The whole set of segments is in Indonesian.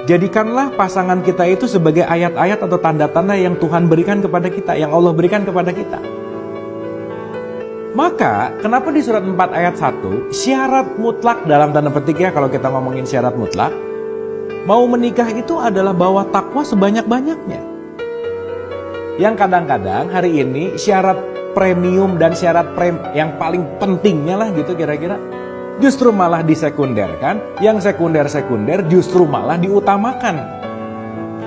Jadikanlah pasangan kita itu sebagai ayat-ayat atau tanda-tanda yang Tuhan berikan kepada kita, yang Allah berikan kepada kita. Maka, kenapa di surat 4 ayat 1, syarat mutlak dalam tanda petik ya, kalau kita ngomongin syarat mutlak, mau menikah itu adalah bawa takwa sebanyak-banyaknya. Yang kadang-kadang hari ini syarat premium dan syarat yang paling pentingnya lah gitu kira-kira, justru malah disekunderkan, yang sekunder-sekunder justru malah diutamakan.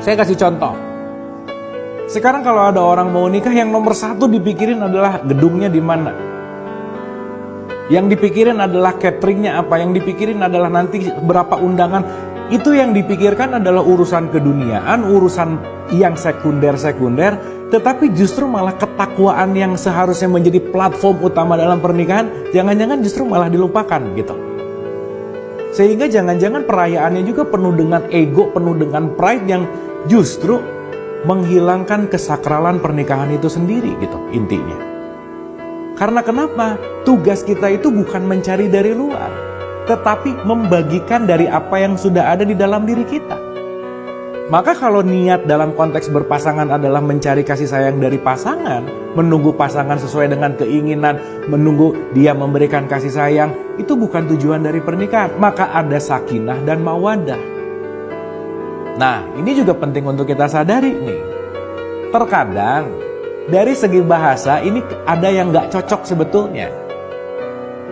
Saya kasih contoh. Sekarang kalau ada orang mau nikah, yang nomor satu dipikirin adalah gedungnya di mana. Yang dipikirin adalah cateringnya apa, yang dipikirin adalah nanti berapa undangan. Itu yang dipikirkan adalah urusan keduniaan, urusan yang sekunder-sekunder, tetapi justru malah ketakwaan yang seharusnya menjadi platform utama dalam pernikahan, jangan-jangan justru malah dilupakan gitu. Sehingga jangan-jangan perayaannya juga penuh dengan ego, penuh dengan pride yang justru menghilangkan kesakralan pernikahan itu sendiri gitu intinya. Karena kenapa? Tugas kita itu bukan mencari dari luar, tetapi membagikan dari apa yang sudah ada di dalam diri kita. Maka kalau niat dalam konteks berpasangan adalah mencari kasih sayang dari pasangan, menunggu pasangan sesuai dengan keinginan, menunggu dia memberikan kasih sayang, itu bukan tujuan dari pernikahan. Maka ada sakinah dan mawaddah. Nah, ini juga penting untuk kita sadari nih. Terkadang dari segi bahasa ini ada yang nggak cocok sebetulnya.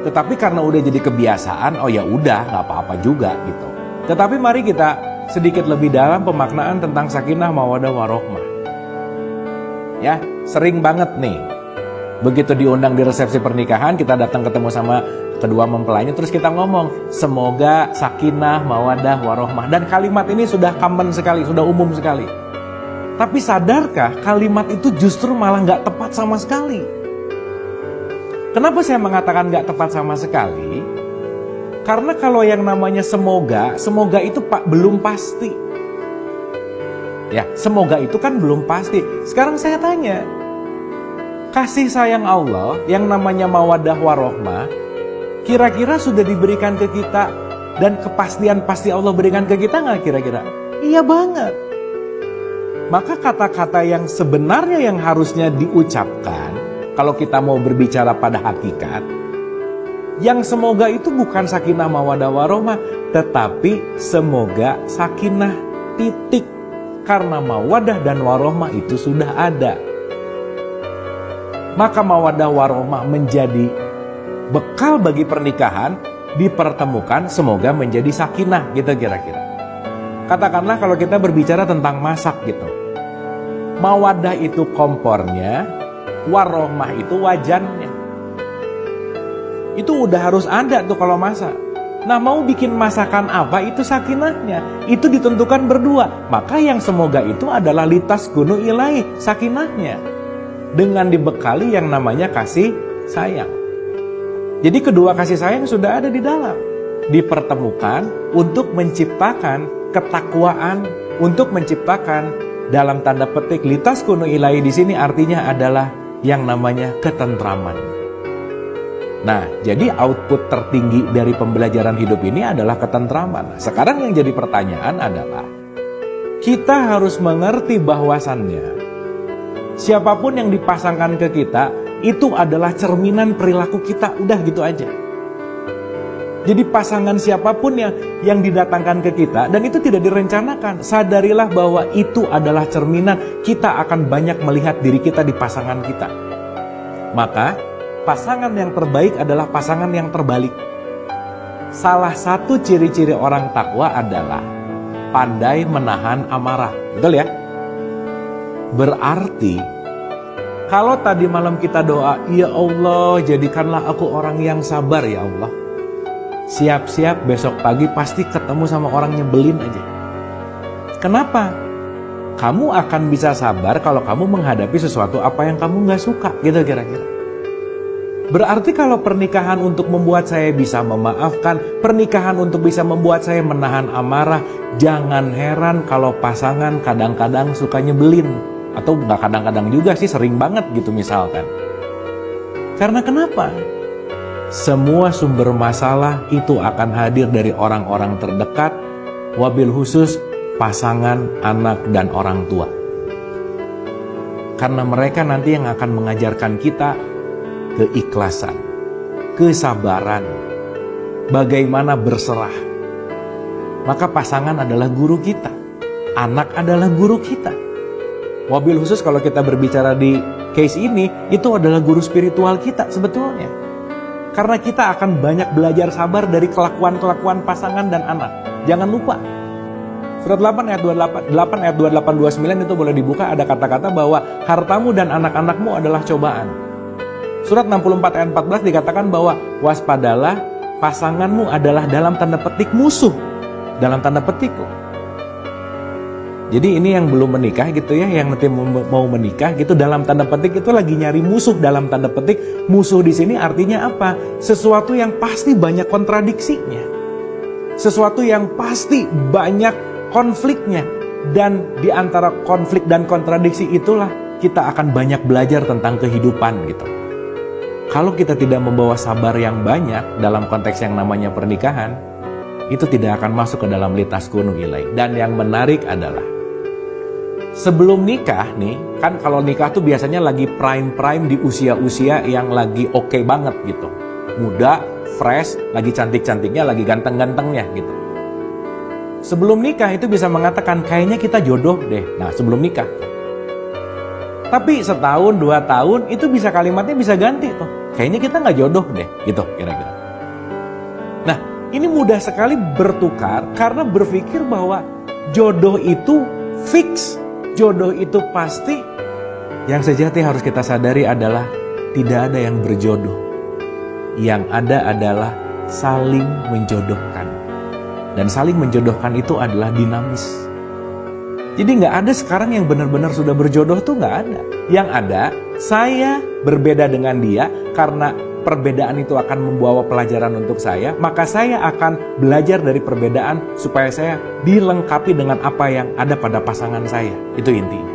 Tetapi karena udah jadi kebiasaan, oh ya udah nggak apa-apa juga gitu. Tetapi mari kita sedikit lebih dalam pemaknaan tentang sakinah mawaddah warohmah. Ya, sering banget nih. Begitu diundang di resepsi pernikahan, kita datang ketemu sama kedua mempelainya, terus kita ngomong, semoga sakinah mawaddah warohmah. Dan kalimat ini sudah common sekali, sudah umum sekali. Tapi sadarkah kalimat itu justru malah nggak tepat sama sekali? Kenapa saya mengatakan nggak tepat sama sekali? Karena kalau yang namanya semoga itu belum pasti. Ya, semoga itu kan belum pasti. Sekarang saya tanya, kasih sayang Allah yang namanya mawaddah warohmah, kira-kira sudah diberikan ke kita dan kepastian pasti Allah berikan ke kita nggak kira-kira? Iya banget. Maka kata-kata yang sebenarnya yang harusnya diucapkan, kalau kita mau berbicara pada hakikat, yang semoga itu bukan sakinah mawaddah warohmah, tetapi semoga sakinah titik. Karena mawaddah dan warohmah itu sudah ada. Maka mawaddah warohmah menjadi bekal bagi pernikahan, dipertemukan semoga menjadi sakinah gitu kira-kira. Katakanlah kalau kita berbicara tentang masak gitu. Mawaddah itu kompornya, warohmah itu wajannya. Itu udah harus ada tuh kalau masak. Nah, mau bikin masakan apa itu sakinahnya. Itu ditentukan berdua. Maka yang semoga itu adalah litaskunu ilaih, sakinahnya. Dengan dibekali yang namanya kasih sayang. Jadi kedua kasih sayang sudah ada di dalam. Dipertemukan untuk menciptakan ketakwaan, untuk menciptakan dalam tanda petik litaskunu ilaih di sini artinya adalah yang namanya ketentraman. Nah, jadi output tertinggi dari pembelajaran hidup ini adalah ketentraman. Sekarang yang jadi pertanyaan adalah, kita harus mengerti bahwasannya siapapun yang dipasangkan ke kita, itu adalah cerminan perilaku kita, udah gitu aja. Jadi pasangan siapapun yang didatangkan ke kita, dan itu tidak direncanakan, sadarilah bahwa itu adalah cerminan, kita akan banyak melihat diri kita di pasangan kita. Maka, pasangan yang terbaik adalah pasangan yang terbalik. Salah satu ciri-ciri orang takwa adalah pandai menahan amarah. Betul ya? Berarti, kalau tadi malam kita doa, ya Allah jadikanlah aku orang yang sabar ya Allah. Siap-siap besok pagi pasti ketemu sama orang nyebelin aja. Kenapa? Kamu akan bisa sabar kalau kamu menghadapi sesuatu apa yang kamu gak suka gitu kira-kira. Berarti kalau pernikahan untuk membuat saya bisa memaafkan, pernikahan untuk bisa membuat saya menahan amarah, jangan heran kalau pasangan kadang-kadang suka nyebelin. Atau gak kadang-kadang juga sih, sering banget gitu misalkan. Karena kenapa? Semua sumber masalah itu akan hadir dari orang-orang terdekat, wabil khusus pasangan, anak, dan orang tua. Karena mereka nanti yang akan mengajarkan kita keikhlasan, kesabaran, bagaimana berserah. Maka pasangan adalah guru kita, anak adalah guru kita. Wabil khusus kalau kita berbicara di case ini, itu adalah guru spiritual kita sebetulnya. Karena kita akan banyak belajar sabar dari kelakuan-kelakuan pasangan dan anak. Jangan lupa, surat 8 ayat 28-29 itu boleh dibuka, ada kata-kata bahwa hartamu dan anak-anakmu adalah cobaan. Surat 64 ayat 14 dikatakan bahwa waspadalah, pasanganmu adalah dalam tanda petik musuh. Dalam tanda petik loh. Jadi ini yang belum menikah gitu ya, yang nanti mau menikah gitu, dalam tanda petik itu lagi nyari musuh. Dalam tanda petik, musuh di sini artinya apa? Sesuatu yang pasti banyak kontradiksinya. Sesuatu yang pasti banyak konfliknya. Dan di antara konflik dan kontradiksi itulah kita akan banyak belajar tentang kehidupan gitu. Kalau kita tidak membawa sabar yang banyak dalam konteks yang namanya pernikahan, itu tidak akan masuk ke dalam litaskunu ilai. Dan yang menarik adalah sebelum nikah nih, kan kalau nikah tuh biasanya lagi prime-prime di usia-usia yang lagi oke banget gitu. Muda, fresh, lagi cantik-cantiknya, lagi ganteng-gantengnya gitu. Sebelum nikah itu bisa mengatakan kayaknya kita jodoh deh. Nah, sebelum nikah. Tapi setahun, 2 tahun itu bisa kalimatnya bisa ganti tuh. Kayaknya kita nggak jodoh deh, gitu kira-kira. Nah, ini mudah sekali bertukar karena berpikir bahwa jodoh itu fix, jodoh itu pasti. Yang sejati harus kita sadari adalah tidak ada yang berjodoh. Yang ada adalah saling menjodohkan. Dan saling menjodohkan itu adalah dinamis. Jadi nggak ada sekarang yang benar-benar sudah berjodoh tuh nggak ada. Yang ada, saya berbeda dengan dia karena perbedaan itu akan membawa pelajaran untuk saya, maka saya akan belajar dari perbedaan supaya saya dilengkapi dengan apa yang ada pada pasangan saya. Itu intinya.